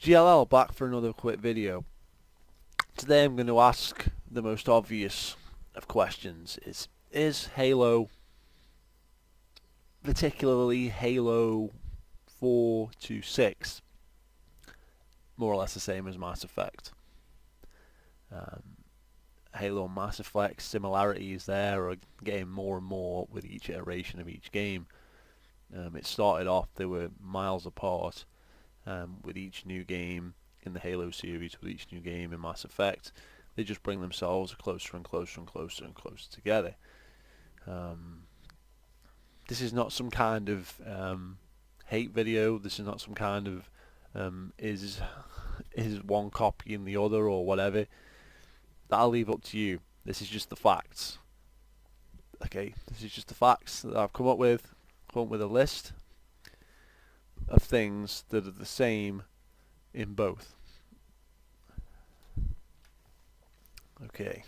GLL back for another quick video. Today I'm going to ask the most obvious of questions. Is Halo, particularly Halo 4 to 6, more or less the same as Mass Effect? Halo and Mass Effect similarities there are getting more and more with each iteration of each game. It started off, they were miles apart. With each new game in the Halo series, with each new game in Mass Effect, they just bring themselves closer and closer and closer and closer together. This is not some kind of hate video. This is not some kind of is one copying the other or whatever. That'll leave up to you. This is just the facts. Okay, this is just the facts that I've come up with. Come up with a list of things that are the same in both. Okay.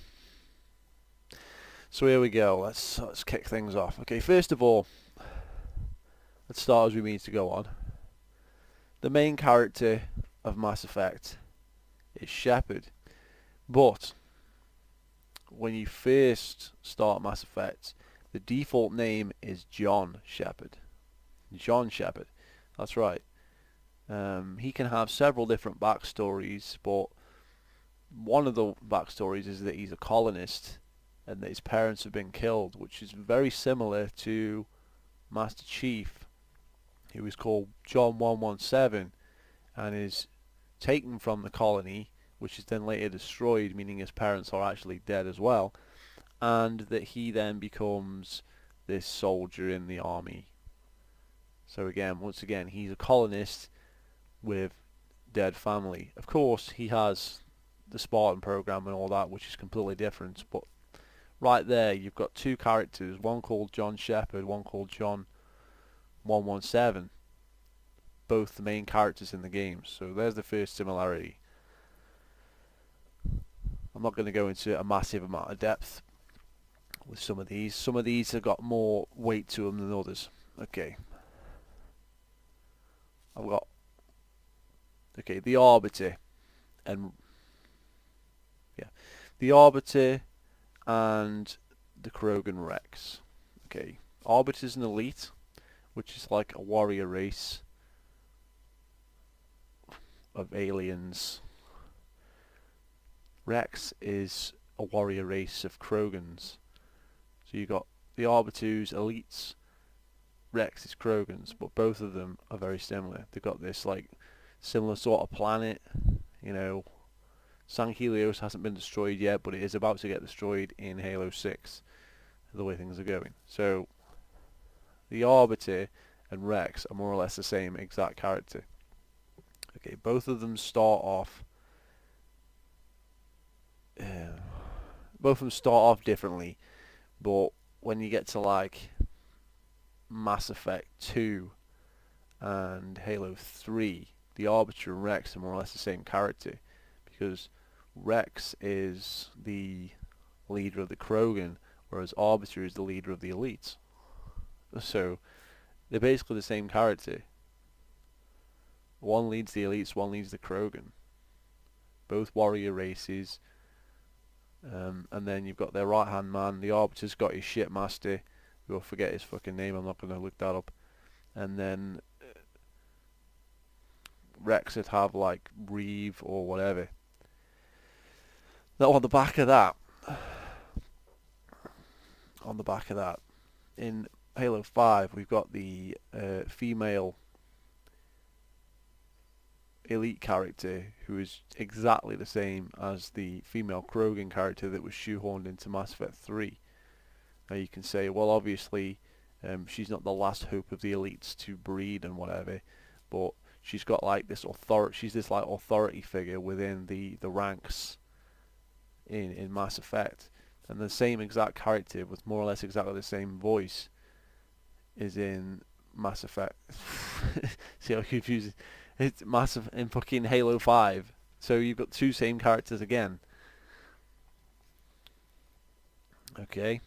So here we go. Let's kick things off. Okay, first of all, let's start as we mean to go on. The main character of Mass Effect is Shepard, but when you first start Mass Effect, the default name is John Shepard. John Shepard. That's right. He can have several different backstories, but one of the backstories is that he's a colonist and that his parents have been killed, which is very similar to Master Chief, who is called John 117 and is taken from the colony, which is then later destroyed, meaning his parents are actually dead as well, and that he then becomes this soldier in the army. So again, once again, he's a colonist with dead family. Of course, he has the Spartan program and all that, which is completely different. But right there, you've got two characters, one called John Shepard, one called John 117, both the main characters in the game. So there's the first similarity. I'm not going to go into a massive amount of depth with some of these. Some of these have got more weight to them than others. Okay. I've got the Arbiter and the Arbiter and the Krogan Rex. Okay, Arbiter's an elite, which is like a warrior race of aliens. Rex is a warrior race of Krogans. So you got the Arbiter's elites, Rex is Krogans, but both of them are very similar. They've got this like similar sort of planet, you know. San Helios hasn't been destroyed yet, but it is about to get destroyed in Halo 6, the way things are going. So the Arbiter and Rex are more or less the same exact character. Okay, both of them start off differently, but when you get to like Mass Effect 2 and Halo 3, the Arbiter and Rex are more or less the same character, because Rex is the leader of the Krogan, whereas Arbiter is the leader of the elites. So they're basically the same character. One leads the elites, one leads the Krogan. Both warrior races. And then you've got their right hand man. The Arbiter's got his shipmaster, who I forget his fucking name, I'm not going to look that up. And then Rex would have like Reeve or whatever. Now on the back of that, in Halo 5 we've got the female elite character who is exactly the same as the female Krogan character that was shoehorned into Mass Effect 3. Now you can say, well, obviously she's not the last hope of the elites to breed and whatever, but she's got like this authority. She's this like authority figure within the ranks in Mass Effect, and the same exact character with more or less exactly the same voice is in Mass Effect. See how confusing? It's massive in fucking Halo 5. So you've got two same characters again. Okay.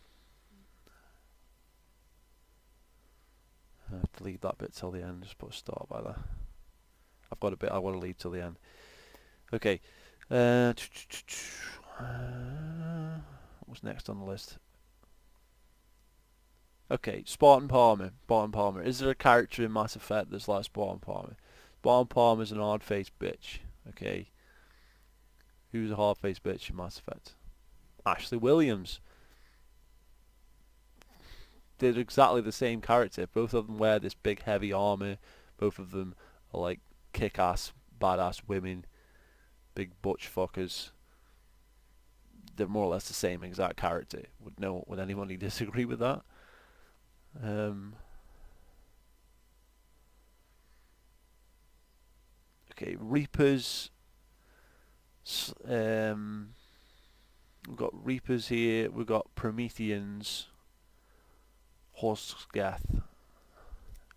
I have to leave that bit till the end. Just put a start by there. I've got a bit I want to leave till the end. Okay. What's next on the list? Okay, Spartan Palmer. Spartan Palmer. Is there a character in Mass Effect that's like Spartan Palmer? Spartan Palmer's an hard-faced bitch. Okay. Who's a hard-faced bitch in Mass Effect? Ashley Williams. They're exactly the same character. Both of them wear this big heavy armor. Both of them are like kick-ass, badass women. Big butch fuckers. They're more or less the same exact character. Would anybody disagree with that? Okay, Reapers. We've got Reapers here. We've got Prometheans. Horsgeth.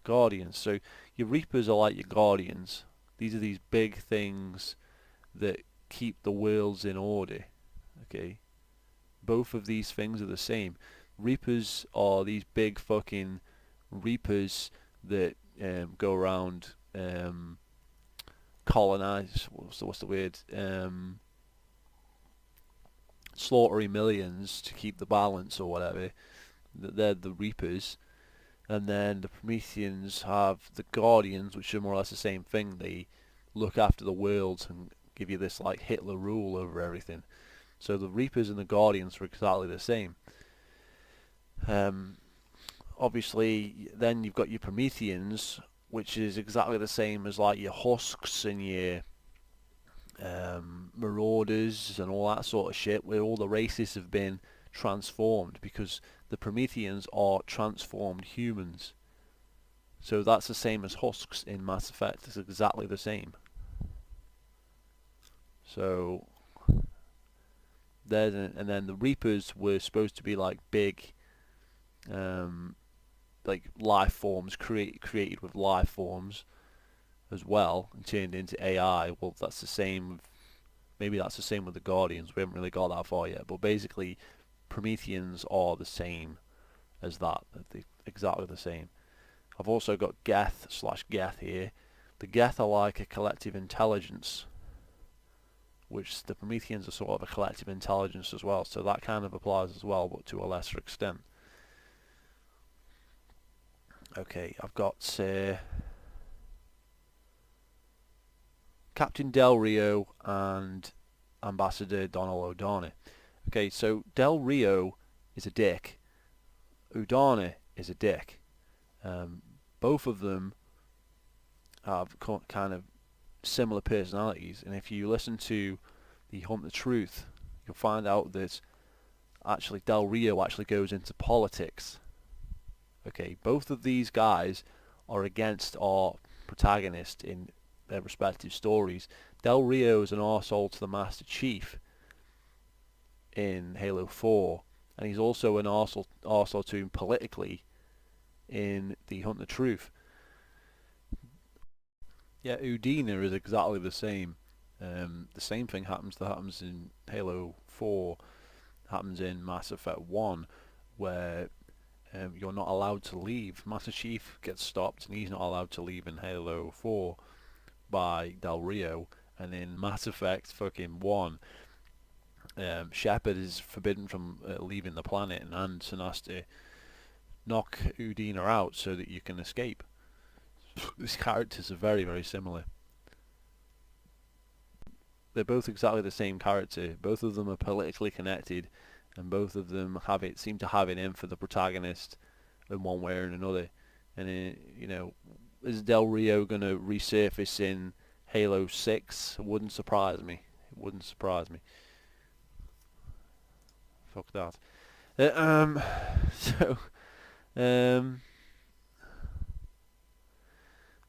Guardians. So your Reapers are like your Guardians. These are these big things that keep the worlds in order. Okay. Both of these things are the same. Reapers are these big fucking Reapers that go around colonize. What's the word? Slaughtering millions to keep the balance or whatever. They're the Reapers. And then the Prometheans have the Guardians, which are more or less the same thing. They look after the world and give you this like Hitler rule over everything. So the Reapers and the Guardians are exactly the same. Obviously, then you've got your Prometheans, which is exactly the same as like your Husks and your Marauders and all that sort of shit, where all the races have been transformed, because the Prometheans are transformed humans. So that's the same as Husks in Mass Effect. It's exactly the same. So and then the Reapers were supposed to be like big, like life forms created with life forms as well, and turned into AI. Well, that's the same. Maybe that's the same with the Guardians. We haven't really got that far yet, but basically, Prometheans are the same as that. They're exactly the same. I've also got Geth/Geth here. The Geth are like a collective intelligence, which the Prometheans are sort of a collective intelligence as well, so that kind of applies as well, but to a lesser extent. Okay, I've got Captain Del Rio and Ambassador Donald O'Donnell. Okay, so Del Rio is a dick. O'Donnell is a dick. Both of them have kind of similar personalities, and if you listen to the Hunt the Truth, you'll find out that actually Del Rio actually goes into politics. Okay, both of these guys are against our protagonist in their respective stories. Del Rio is an arsehole to the Master Chief in Halo 4, and he's also an arsehole to him politically in the Hunt the Truth. Yeah, Udina is exactly the same. The same thing happens in Halo 4, happens in Mass Effect 1, where you're not allowed to leave. Master Chief gets stopped, and he's not allowed to leave in Halo 4 by Del Rio, and in Mass Effect fucking 1, Shepard is forbidden from leaving the planet, and Anderson has to knock Udina out so that you can escape. These characters are very, very similar. They're both exactly the same character. Both of them are politically connected, and both of them seem to have it in for the protagonist in one way or another. And is Del Rio going to resurface in Halo 6? It wouldn't surprise me. It wouldn't surprise me. Fuck that.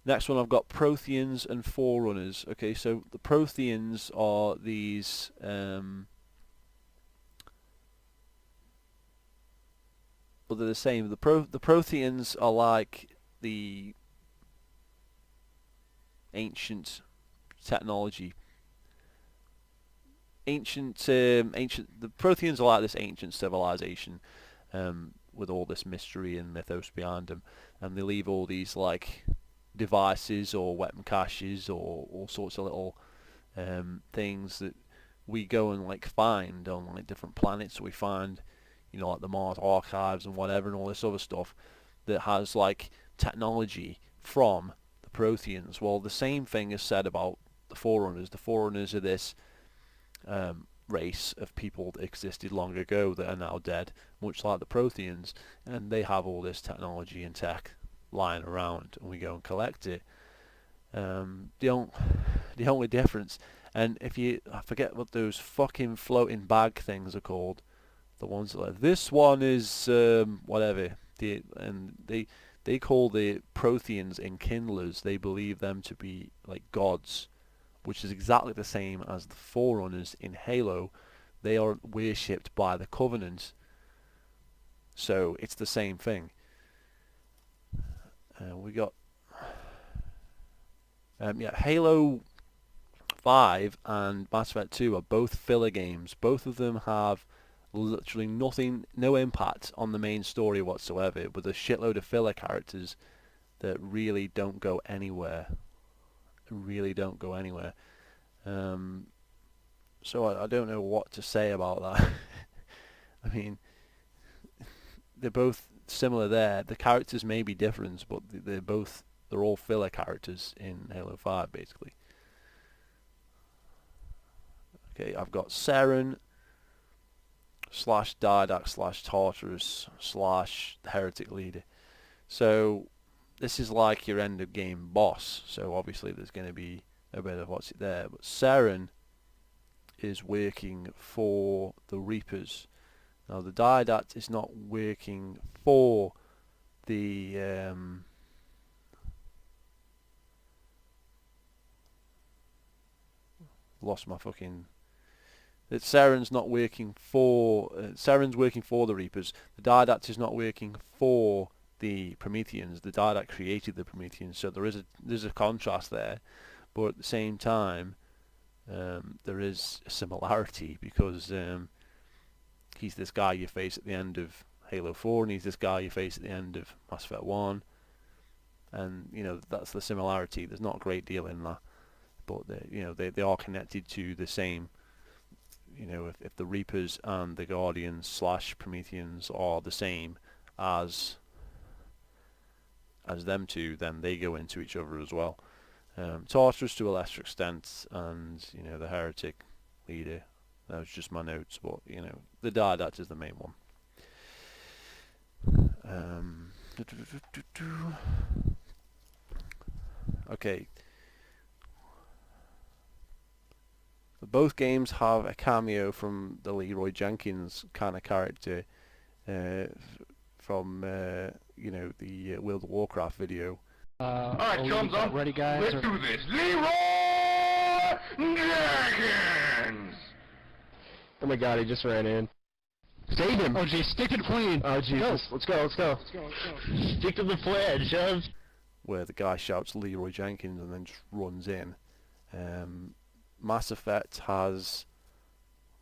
Next one, I've got Protheans and Forerunners. Okay, so the Protheans are these well, they're the same. The Protheans are like the ancient technology. The Protheans are like this ancient civilization, with all this mystery and mythos behind them, and they leave all these like devices or weapon caches or all sorts of little things that we go and like find on like different planets. We find, you know, like the Mars archives and whatever and all this other stuff that has like technology from the Protheans. Well, the same thing is said about the Forerunners. The Forerunners are this race of people that existed long ago that are now dead, much like the Protheans, and they have all this technology and tech lying around, and we go and collect it. The only difference, and I forget what those fucking floating bag things are called, the ones that like this one is whatever, they call the Protheans enkindlers. They believe them to be like gods, which is exactly the same as the Forerunners in Halo. They are worshipped by the Covenant, so it's the same thing. We got Halo 5 and Mass Effect 2 are both filler games. Both of them have literally nothing, no impact on the main story whatsoever, with a shitload of filler characters that really don't go anywhere. Really don't go anywhere. So I don't know what to say about that. I mean, they're both similar there. The characters may be different, but they're all filler characters in Halo 5 basically. Okay, I've got Saren / Didac / Tartarus / Heretic Leader. So this is like your end of game boss. So obviously there's going to be a bit of what's it there. But Saren is working for the Reapers. Now the Didact is not working for the lost my fucking. Saren's not working for. Saren's working for the Reapers. The Didact is not working for the Prometheans. The Didact created the Prometheans, so there's a contrast there, but at the same time, there is a similarity because he's this guy you face at the end of Halo 4, and he's this guy you face at the end of Mass Effect 1, and you know that's the similarity. There's not a great deal in that, but they are connected to the same. You know, if the Reapers and the Guardians / Prometheans are the same as them two, then they go into each other as well. Tartarus to a lesser extent, and you know the Heretic Leader. That was just my notes, but you know the Didact is the main one. Okay. Both games have a cameo from the Leroy Jenkins kind of character from you know the World of Warcraft video. Alright, chums up. Ready, guys? Let's do this. Leroy Jenkins! Oh my god, he just ran in. Save him! Oh geez, stick to the plane! Oh Jesus, let's go. Stick to the plan, Shove! Where the guy shouts Leroy Jenkins and then just runs in. Mass Effect has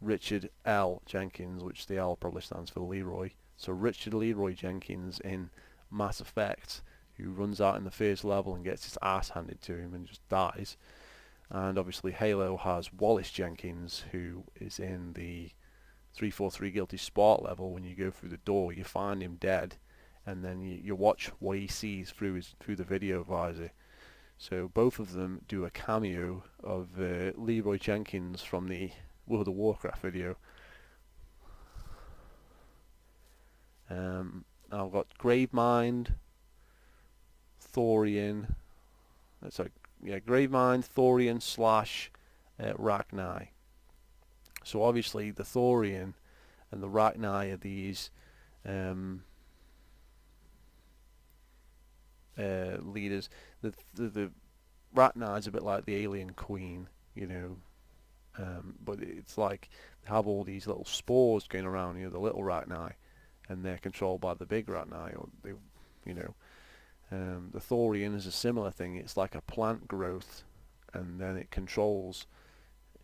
Richard L. Jenkins, which the L probably stands for Leroy. So Richard Leroy Jenkins in Mass Effect, who runs out in the first level and gets his ass handed to him and just dies. And obviously Halo has Wallace Jenkins, who is in the 343 Guilty Sport level. When you go through the door, you find him dead, and then you watch what he sees through the video visor. So both of them do a cameo of Leroy Jenkins from the World of Warcraft video. I've got Gravemind, Thorian. Gravemind, Thorian / Rachni. So obviously the Thorian and the Rachni are these leaders. The Rachni is a bit like the alien queen, you know, but it's like they have all these little spores going around, you know, the little Rachni, and they're controlled by the big Rachni, or they, you know. The Thorian is a similar thing. It's like a plant growth, and then it controls.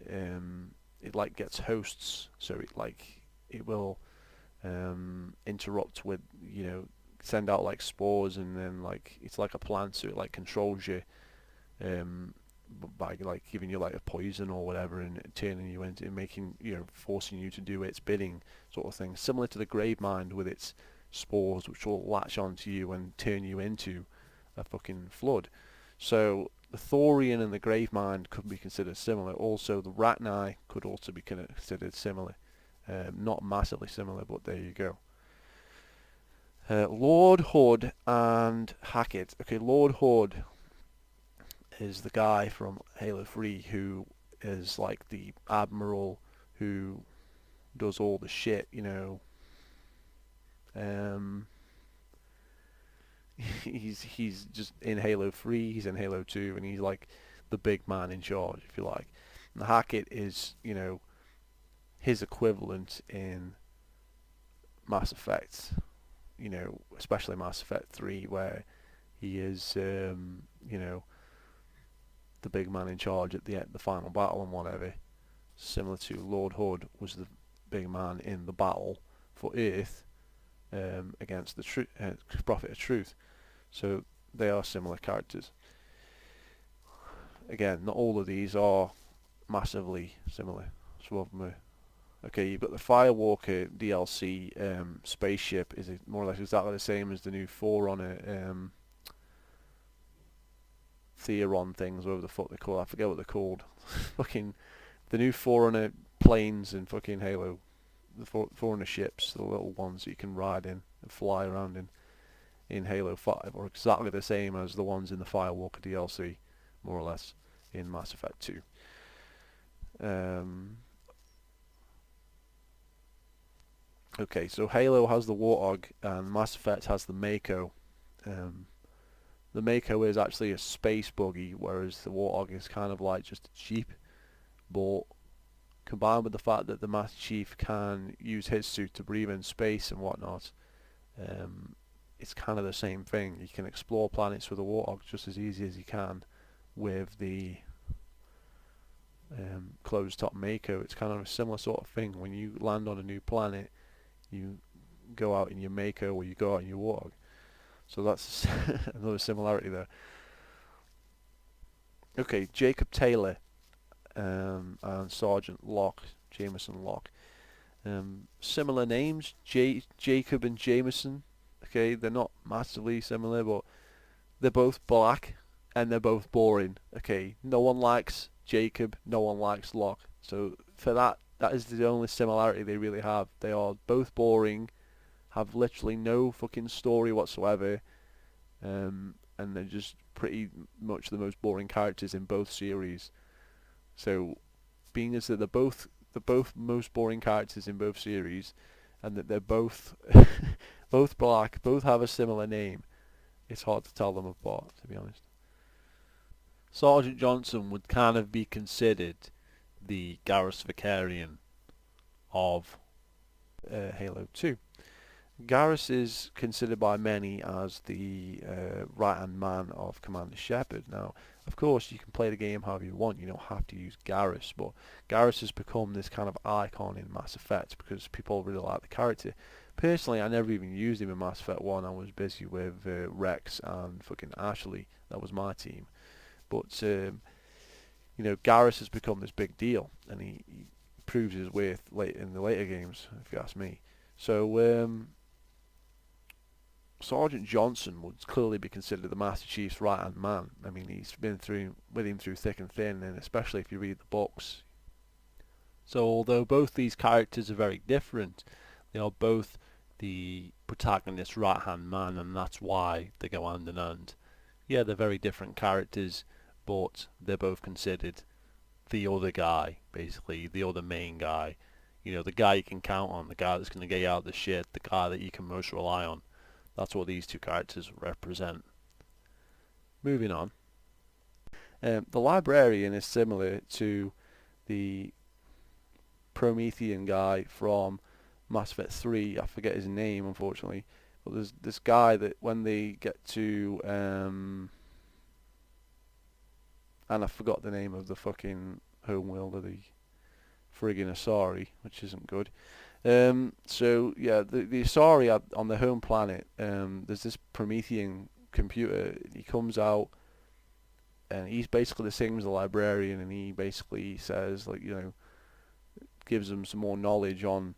It like gets hosts, so it will interrupt with, you know, send out like spores, and then like it's like a plant, so it like controls you by like giving you like a poison or whatever, and turning you into, making, forcing you to do its bidding, sort of thing. Similar to the Gravemind with its spores, which will latch onto you and turn you into a fucking flood. So the Thorian and the Gravemind could be considered similar. Also, the Rachni could also be considered similar. Not massively similar, but there you go. Lord Hood and Hackett. Okay, Lord Hood is the guy from Halo 3 who is like the admiral who does all the shit, he's just in Halo 3, he's in Halo 2, and he's like the big man in charge, if you like. And the Hackett is, his equivalent in Mass Effect, especially Mass Effect 3, where he is, the big man in charge at the final battle and whatever. Similar to Lord Hood was the big man in the battle for Earth against the Prophet of Truth. So they are similar characters. Again, not all of these are massively similar. Some of them are. Okay, you've got the Firewalker DLC spaceship is more or less exactly the same as the new Forerunner Theron things, whatever the fuck they're called. I forget what they're called. Fucking the new Forerunner planes in fucking Halo. The Forerunner ships, the little ones that you can ride in and fly around in Halo 5, are exactly the same as the ones in the Firewalker DLC, more or less, in Mass Effect 2. Okay, so Halo has the Warthog and Mass Effect has the Mako. The Mako is actually a space buggy, whereas the Warthog is kind of like just a Jeep. But combined with the fact that the Master Chief can use his suit to breathe in space and whatnot, it's kind of the same thing. You can explore planets with a Warthog just as easy as you can with the closed-top Mako. It's kind of a similar sort of thing. When you land on a new planet, you go out in your Mako or you go out in your Warthog. So that's another similarity there. Okay, Jacob Taylor and Sergeant Locke, Jameson Locke. Similar names, Jacob and Jameson. Okay, they're not massively similar, but they're both black and they're both boring. Okay, no one likes Jacob, no one likes Locke. So for that is the only similarity they really have. They are both boring, have literally no fucking story whatsoever, and they're just pretty much the most boring characters in both series. So, being as that they're both most boring characters in both series, and that they're both both black, both have a similar name, it's hard to tell them apart, to be honest. Sergeant Johnson would kind of be considered the Garrus Vakarian of Halo 2. Garrus is considered by many as the right-hand man of Commander Shepard. Now, of course, you can play the game however you want. You don't have to use Garrus, but Garrus has become this kind of icon in Mass Effect because people really like the character. Personally, I never even used him in Mass Effect 1. I was busy with Rex and fucking Ashley. That was my team. But, Garrus has become this big deal, and he proves his worth late in the later games, if you ask me. So, Sergeant Johnson would clearly be considered the Master Chief's right-hand man. I mean, he's been with him through thick and thin, and especially if you read the books. So, although both these characters are very different, they are both the protagonist's right-hand man, and that's why they go hand in hand. Yeah, they're very different characters, but they're both considered the other guy, basically, the other main guy. The guy you can count on, the guy that's going to get you out of the shit, the guy that you can most rely on. That's what these two characters represent. Moving on. The Librarian is similar to the Promethean guy from Mass Effect 3. I forget his name, unfortunately. But there's this guy that when they get to... and I forgot the name of the fucking homeworld of the friggin' Asari, which isn't good. So yeah, the Asari on their home planet, there's this Promethean computer. He comes out, and he's basically the same as the librarian, and he basically says, like, gives them some more knowledge on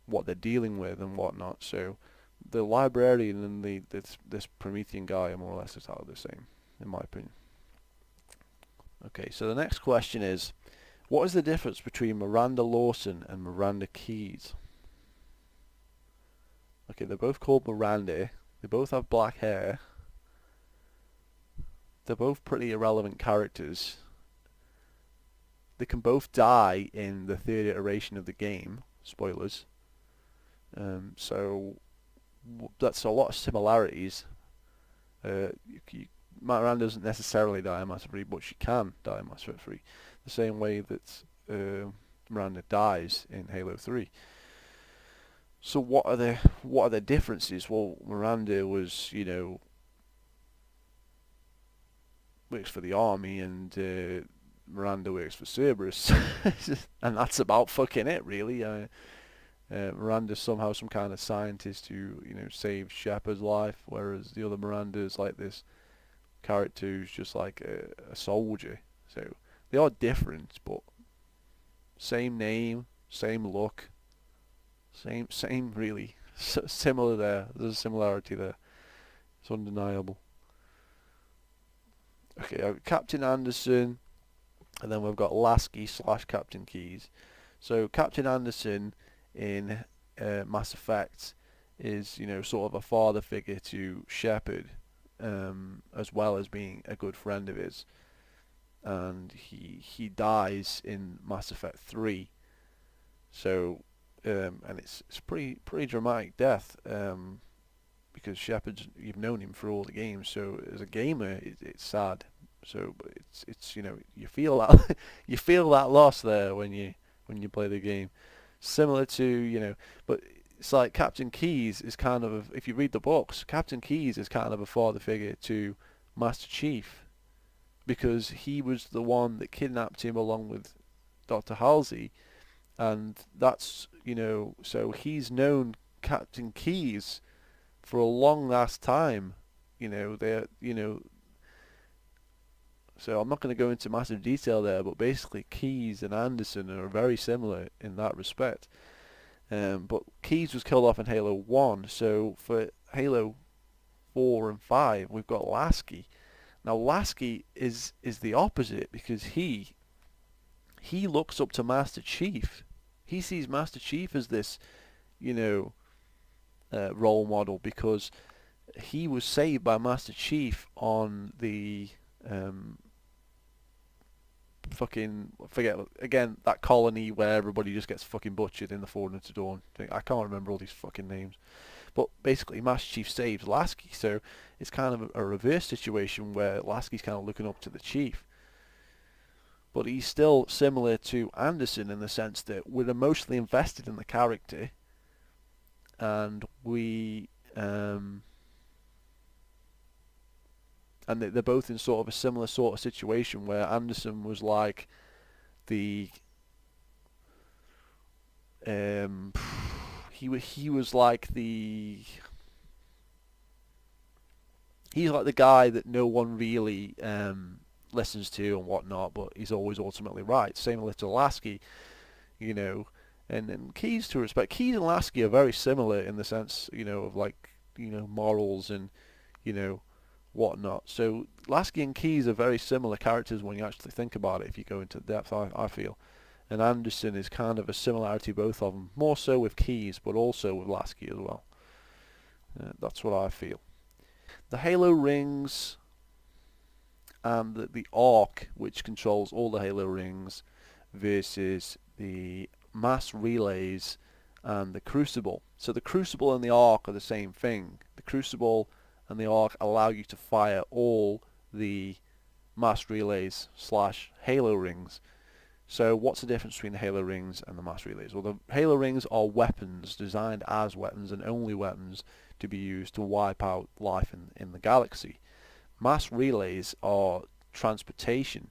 what they're dealing with and whatnot. So the librarian and this Promethean guy are more or less entirely the same, in my opinion. Okay, so the next question is, what is the difference between Miranda Lawson and Miranda Keyes? Okay, they're both called Miranda. They both have black hair. They're both pretty irrelevant characters. They can both die in the third iteration of the game. Spoilers. So that's a lot of similarities. Miranda doesn't necessarily die in Mass Effect 3, but she can die in Mass Effect 3. The same way that Miranda dies in Halo 3. So what are the differences? Well, Miranda was, works for the army, and Miranda works for Cerberus, and that's about fucking it, really. Miranda's somehow some kind of scientist who, saved Shepard's life, whereas the other Miranda's like this character who's just like a soldier. So they are different, but same name, same look, same really. Similar there. There's a similarity there. It's undeniable. Okay, Captain Anderson, and then we've got Lasky / Captain Keyes. So Captain Anderson in Mass Effect is, sort of a father figure to Shepard, as well as being a good friend of his. And he dies in Mass Effect 3. So, and it's pretty dramatic death, because Shepard's, you've known him for all the games, so as a gamer it's sad. So it's you feel that you feel that loss there when you play the game. Similar to, but it's like Captain Keyes is kind of, if you read the books, Captain Keyes is kind of a father figure to Master Chief, because he was the one that kidnapped him along with Dr. Halsey, and that's, so he's known Captain Keyes for a long last time. So I'm not going to go into massive detail there, but basically Keyes and Anderson are very similar in that respect. But Keyes was killed off in Halo 1, so for Halo 4 and 5 we've got Lasky. Now Lasky is the opposite, because he looks up to Master Chief. He sees Master Chief as this, role model, because he was saved by Master Chief on the forget again, that colony where everybody just gets fucking butchered in the Forward to Dawn thing. I can't remember all these fucking names, but basically Master Chief saves Lasky, so it's kind of a reverse situation where Lasky's kind of looking up to the Chief. But he's still similar to Anderson in the sense that we're emotionally invested in the character, and we and they're both in sort of a similar sort of situation, where Anderson was like the he was like the he's like the guy that no one really listens to and whatnot, but he's always ultimately right. Similar to Lasky, and Keyes, to respect, Keyes and Lasky are very similar in the sense, of like, morals and, whatnot. So Lasky and Keyes are very similar characters when you actually think about it, if you go into depth, I feel. And Anderson is kind of a similarity, both of them. More so with Keyes, but also with Lasky as well. That's what I feel. The Halo rings and the Ark, which controls all the Halo rings, versus the mass relays and the Crucible. So the Crucible and the Ark are the same thing. The Crucible and the Ark allow you to fire all the mass relays / Halo rings. So what's the difference between the Halo rings and the mass relays? Well, the Halo rings are weapons, designed as weapons and only weapons to be used to wipe out life in the galaxy. Mass relays are transportation,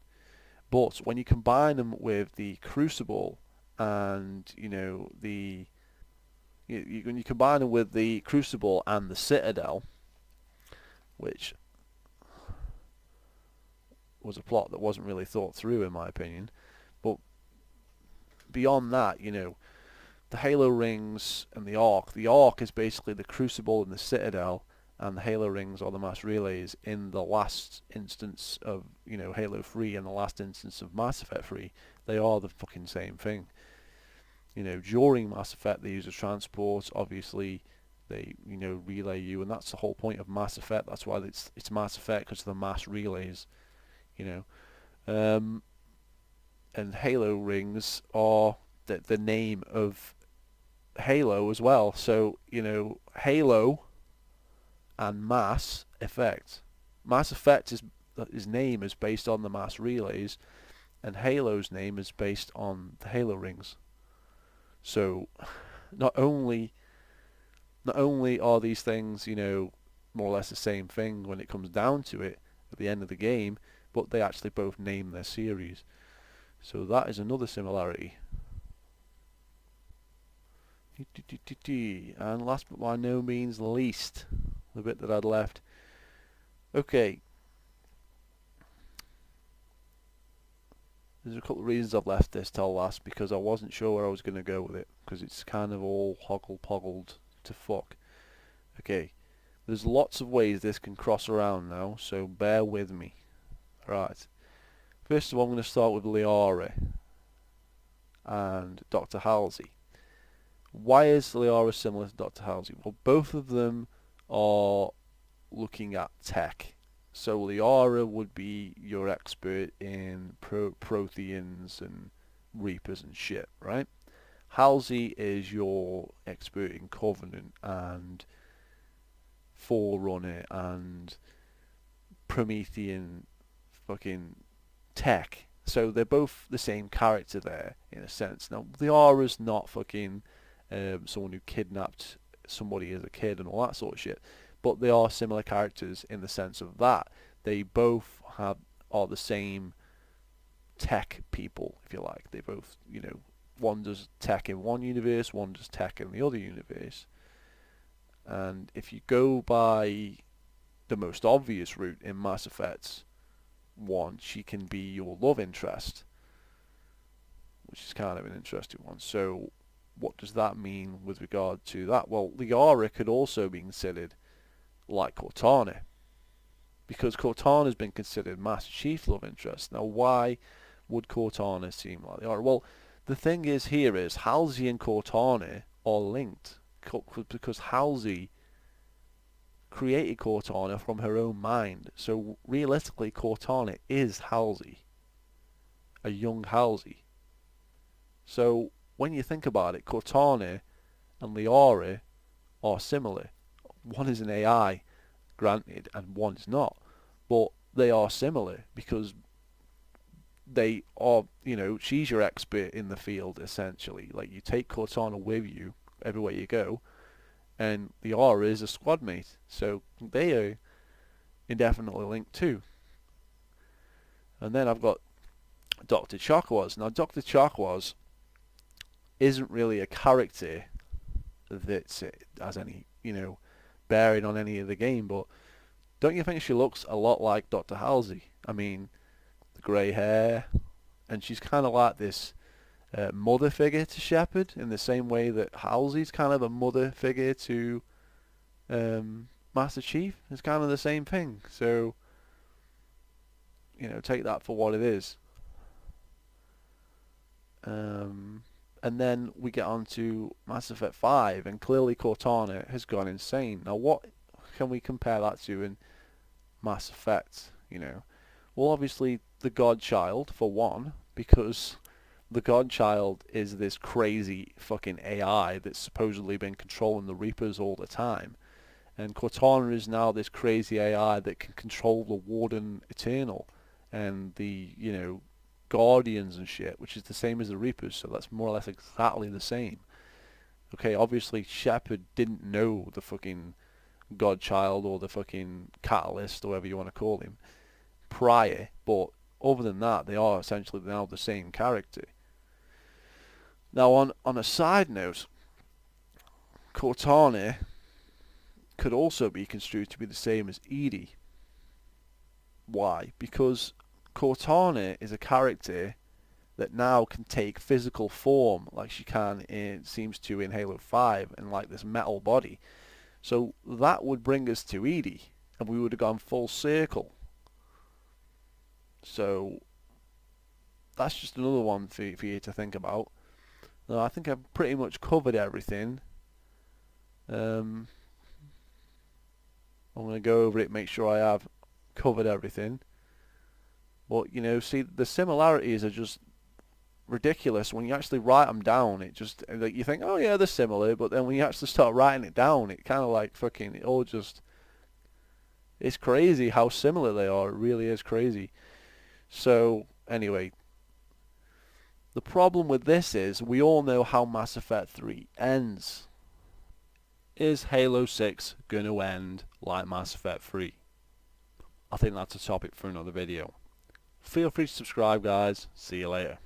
but when you combine them with the Crucible and, the When you combine them with the Crucible and the Citadel, which was a plot that wasn't really thought through in my opinion, but beyond that, the Halo rings and the Arc. The Arc is basically the Crucible and the Citadel, and the Halo rings are the mass relays in the last instance of, Halo 3 and the last instance of Mass Effect 3. They are the fucking same thing. During Mass Effect they use a transport, obviously they, relay you, and that's the whole point of Mass Effect. That's why it's Mass Effect, because of the mass relays, and Halo rings are the name of Halo as well. So, Halo and Mass Effect. Mass Effect his name is based on the mass relays, and Halo's name is based on the Halo rings. So, not only are these things, more or less the same thing when it comes down to it at the end of the game, but they actually both name their series. So that is another similarity. And last but by no means least, the bit that I'd left. Okay. There's a couple of reasons I've left this till last, because I wasn't sure where I was going to go with it, because it's kind of all hoggle-poggled to fuck. Okay. There's lots of ways this can cross around now, so bear with me. Right. First of all, I'm going to start with Liara and Dr. Halsey. Why is Liara similar to Dr. Halsey? Well, both of them are looking at tech. So Liara would be your expert in Protheans and Reapers and shit, right? Halsey is your expert in Covenant and Forerunner and Promethean fucking tech. So they're both the same character there, in a sense. Now, Liara's not fucking someone who kidnapped somebody as a kid and all that sort of shit, but they are similar characters in the sense of that they both are the same tech people, if you like. They both, one does tech in one universe, one does tech in the other universe. And if you go by the most obvious route in Mass Effect 1, she can be your love interest, which is kind of an interesting one. So what does that mean with regard to that? Well, Liara could also be considered like Cortana, because Cortana has been considered Master Chief's love interest. Now, why would Cortana seem like Liara? Well, the thing is here is Halsey and Cortana are linked, because Halsey created Cortana from her own mind. So realistically, Cortana is Halsey, a young Halsey. So when you think about it, Cortana and Liara are similar. One is an AI, granted, and one is not, but they are similar because they are, she's your expert in the field, essentially. Like, you take Cortana with you everywhere you go, and Liara is a squad mate, so they are indefinitely linked too. And then I've got Dr. Chakwas. Now, Dr. Chakwas isn't really a character that has any, bearing on any of the game, but don't you think she looks a lot like Dr. Halsey? I mean, the grey hair, and she's kind of like this mother figure to Shepard, in the same way that Halsey's kind of a mother figure to Master Chief. It's kind of the same thing. So, take that for what it is. And then we get on to Mass Effect 5, and clearly Cortana has gone insane. Now, what can we compare that to in Mass Effect? Well, obviously the Godchild, for one, because the Godchild is this crazy fucking AI that's supposedly been controlling the Reapers all the time. And Cortana is now this crazy AI that can control the Warden Eternal and the, Guardians and shit, which is the same as the Reapers, so that's more or less exactly the same. Okay, obviously Shepard didn't know the fucking Godchild or the fucking Catalyst, or whatever you want to call him, prior, but other than that, they are essentially now the same character. Now, on a side note, Cortana could also be construed to be the same as Edie. Why? Because Cortana is a character that now can take physical form like she seems to in Halo 5, and like this metal body. So that would bring us to Edie, and we would have gone full circle. So that's just another one for you to think about. Now, I think I've pretty much covered everything. I'm going to go over it, make sure I have covered everything. But, you know, see, the similarities are just ridiculous. When you actually write them down, it just, like, you think, oh yeah, they're similar, but then when you actually start writing it down, it kind of like fucking, it all just, it's crazy how similar they are. It really is crazy. So, anyway, the problem with this is, we all know how Mass Effect 3 ends. Is Halo 6 going to end like Mass Effect 3? I think that's a topic for another video. Feel free to subscribe, guys. See you later.